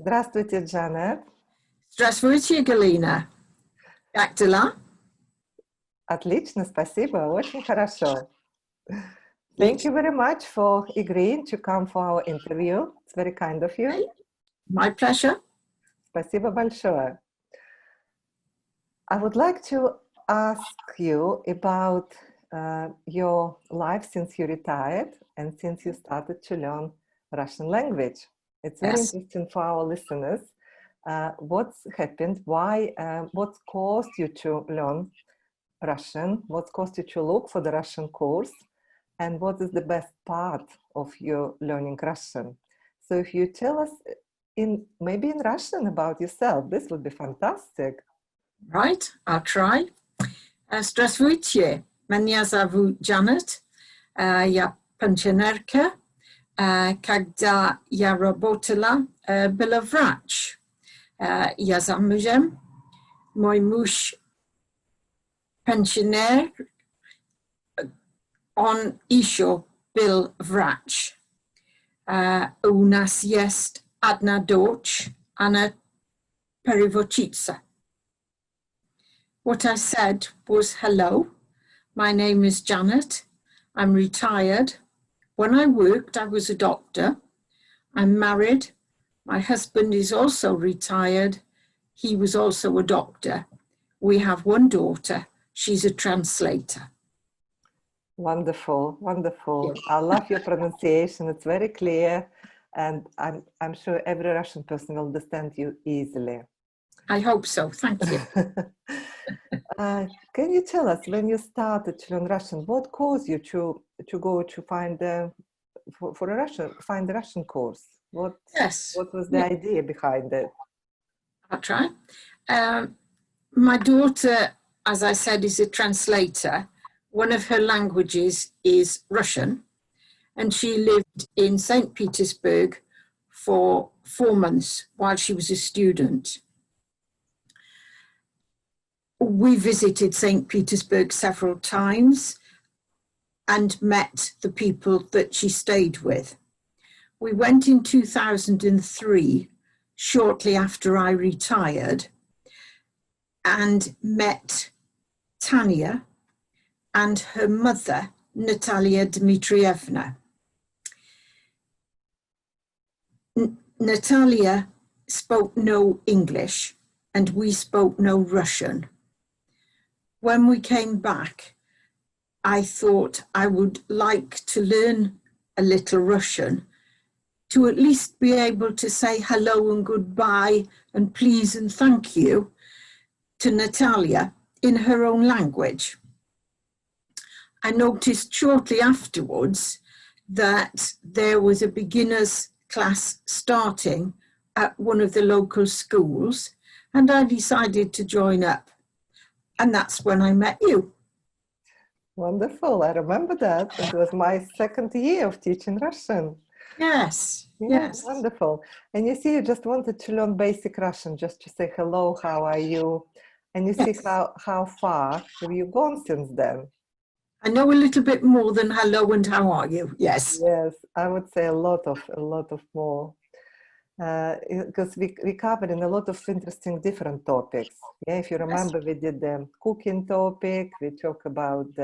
Здравствуйте, Janet. Здравствуйте, Галина. Как дела? Отлично, спасибо, очень хорошо. Thank you very much for agreeing to come for our interview. It's very kind of you. My pleasure. Спасибо большое. I would like to ask you about your life since you retired and since you started to learn Russian language. It's very interesting for our listeners. What's happened? Why? What caused you to learn Russian? What caused you to look for the Russian course? And what is the best part of your learning Russian? So if you tell us maybe in Russian about yourself, this would be fantastic. Right, I'll try. Здравствуйте, меня зовут Janet. Я пенсионерка. Когда я работала, была врач. Я замужем. Мой муж пенсионер. Он еще был врач. У нас есть одна дочь, она переводчица. What I said was, hello, my name is Janet. I'm retired. When I worked, I was a doctor. I'm married. My husband is also retired. He was also a doctor. We have one daughter. She's a translator. Wonderful, wonderful. I love your pronunciation. It's very clear. And I'm sure every Russian person will understand you easily. I hope so. Thank you. Can you tell us, when you started to learn Russian, what caused you to go to find the Russian course? What was the idea behind it? I'll try. My daughter, as I said, is a translator. One of her languages is Russian, and she lived in St. Petersburg for 4 months while she was a student. We visited St. Petersburg several times and met the people that she stayed with. We went in 2003, shortly after I retired, and met Tanya and her mother, Natalia Dmitrievna. Natalia spoke no English and we spoke no Russian. When we came back, I thought I would like to learn a little Russian to at least be able to say hello and goodbye and please and thank you to Natalia in her own language. I noticed shortly afterwards that there was a beginner's class starting at one of the local schools, and I decided to join up. And that's when I met you. Wonderful. I remember that. It was my second year of teaching Russian. Yes, yes. Wonderful. And you see, you just wanted to learn basic Russian, just to say hello, how are you? And you see how far have you gone since then? I know a little bit more than hello and how are you? Yes. Yes, I would say a lot of more. Because we covered in a lot of interesting different topics. Yeah, if you remember, we did the cooking topic. We talked about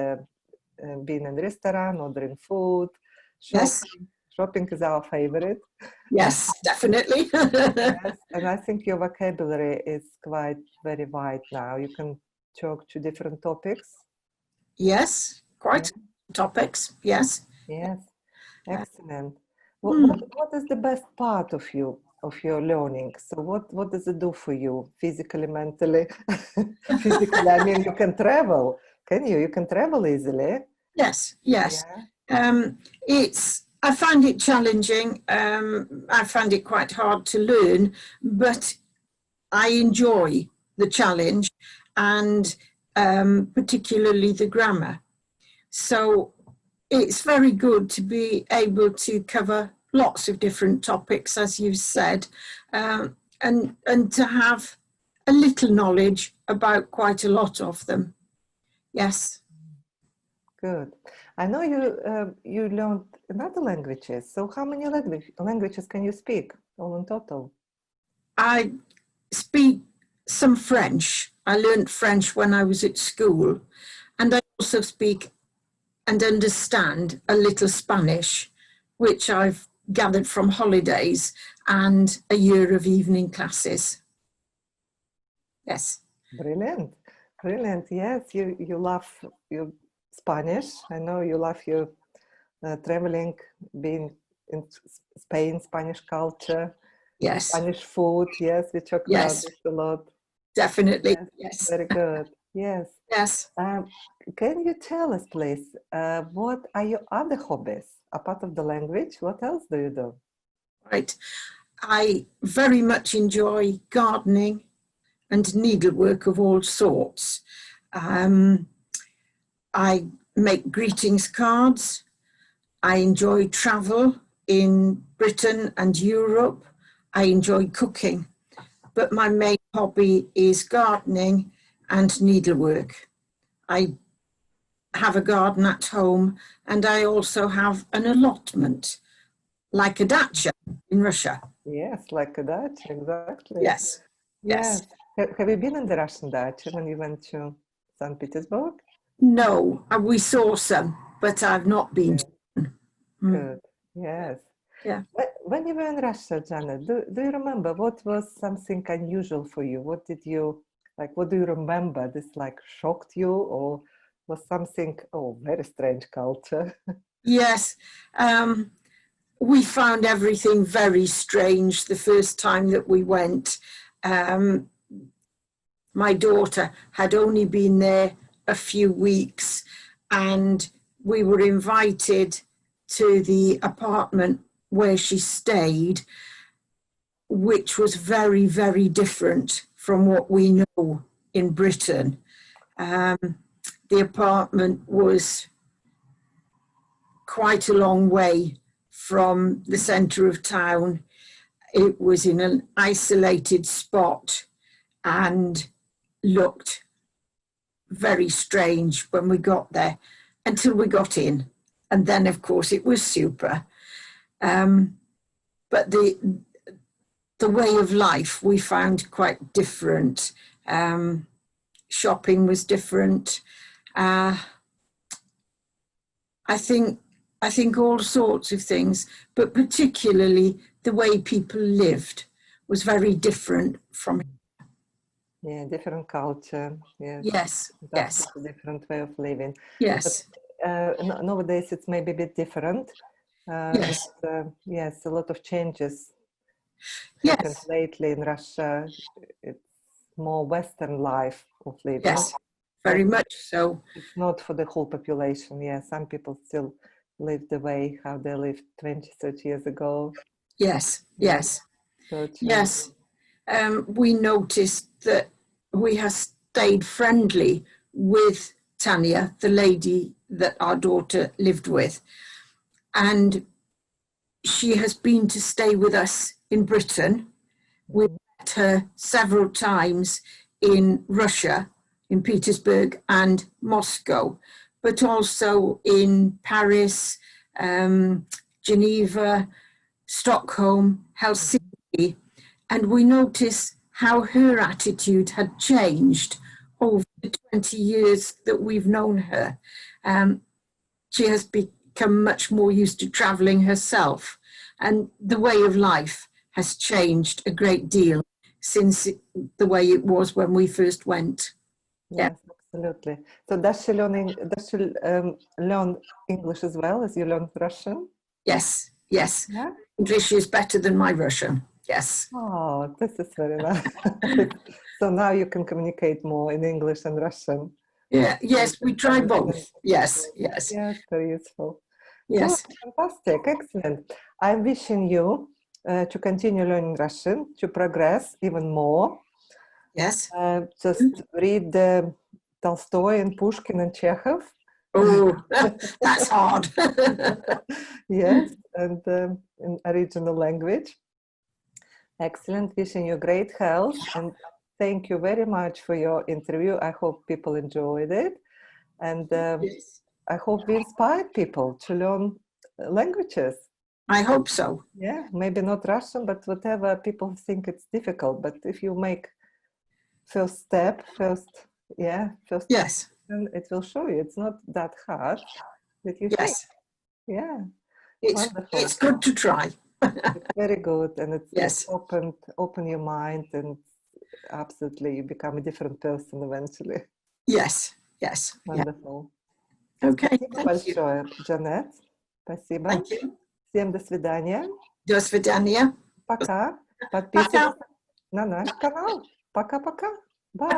being in a restaurant, ordering food, shopping. Yes. Shopping is our favorite. Yes, definitely. Yes, and I think your vocabulary is quite very wide now. You can talk to different topics. Yes, quite topics. Yes. Yes, excellent. What is the best part of your learning? So what does it do for you physically, mentally? Physically, I mean, you can travel. Can you? You can travel easily. Yes, yes. Yeah. I find it challenging. I find it quite hard to learn, but I enjoy the challenge and particularly the grammar. So it's very good to be able to cover lots of different topics, as you've said, and to have a little knowledge about quite a lot of them. Yes. Good. I know you learned another languages. So how many languages can you speak all in total? I speak some French. I learned French when I was at school, and I also speak and understand a little Spanish, which I've gathered from holidays and a year of evening classes. Yes. Brilliant, brilliant. Yes, you love your Spanish. I know you love your traveling, being in Spain, Spanish culture, Yes. Spanish food. Yes, we talk about Yes. this a lot. Definitely. Yes, Yes. very good. Yes. Yes. Can you tell us, please, what are your other hobbies apart of the language? What else do you do? Right. I very much enjoy gardening and needlework of all sorts. I make greetings cards. I enjoy travel in Britain and Europe. I enjoy cooking, but my main hobby is gardening and needlework. I have a garden at home, and I also have an allotment, like a dacha in Russia. Yes, like a Dutch, exactly. Yes, Yes. yes. Have you been in the Russian Dutch when you went to St. Petersburg? No, we saw some, but I've not been. Good. Mm. Good. Yes. Yeah. When you were in Russia, Janet, do you remember what was something unusual for you? What did you like? What do you remember? This like shocked you, or was something, oh, very strange culture? Yes. We found everything very strange the first time that we went. Um, my daughter had only been there a few weeks, and we were invited to the apartment where she stayed, which was very, very different from what we know in Britain. The apartment was quite a long way from the centre of town. It was in an isolated spot and looked very strange when we got there until we got in. And then, of course, it was super. But the way of life we found quite different. Shopping was different. I think all sorts of things, but particularly the way people lived was very different from. Yeah, different culture. Yes, Yes, yes, that's a different way of living. But yes, nowadays it's maybe a bit different. yes, Yes, a lot of changes happened yes, lately in Russia. It's more Western life of living. yes, very But much so. it's not for the whole population. Yeah, some people still live the way how they lived 20, 30 years ago. Yes, Yeah, yes, so true. yes. We noticed that we have stayed friendly with Tanya, the lady that our daughter lived with, and she has been to stay with us in Britain. We met her several times in Russia, in Petersburg and Moscow, but also in Paris, Geneva, Stockholm, Helsinki. And we noticed how her attitude had changed over the 20 years that we've known her. She has become much more used to traveling herself, and the way of life has changed a great deal since the way it was when we first went. Yeah. Yes, absolutely. So does she learn English as well as you learn Russian? Yes, yes. Yeah. English is better than my Russian. Yes. Oh, this is very nice. So now you can communicate more in English and Russian. Yeah. Yes, we try Understand. both. Yes, yes, Yes, very useful. Good, yes, fantastic, excellent. I'm wishing you to continue learning Russian, to progress even more. yes. Just read Tolstoy and Pushkin and Chekhov. Oh, that's hard. Yes, and in original language. Excellent. Wishing you great health, and thank you very much for your interview. I hope people enjoyed it, and Yes. I hope we inspired people to learn languages. I hope so. Yeah, maybe not Russian, but whatever people think it's difficult. But if you make first step, first Yes, action, it will show you. It's not that hard that you think. yes. Yeah, It's wonderful. good to try. It's very good, and it's Yes, open your mind, and absolutely you become a different person eventually. yes, yes. Yeah. Wonderful. Okay, Спасибо thank you. большое, Джанет. Спасибо. Thank you. Всем до свидания. До свидания. Пока. Пока. Подписывайтесь на наш канал. Пока-пока. Bye.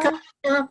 Пока.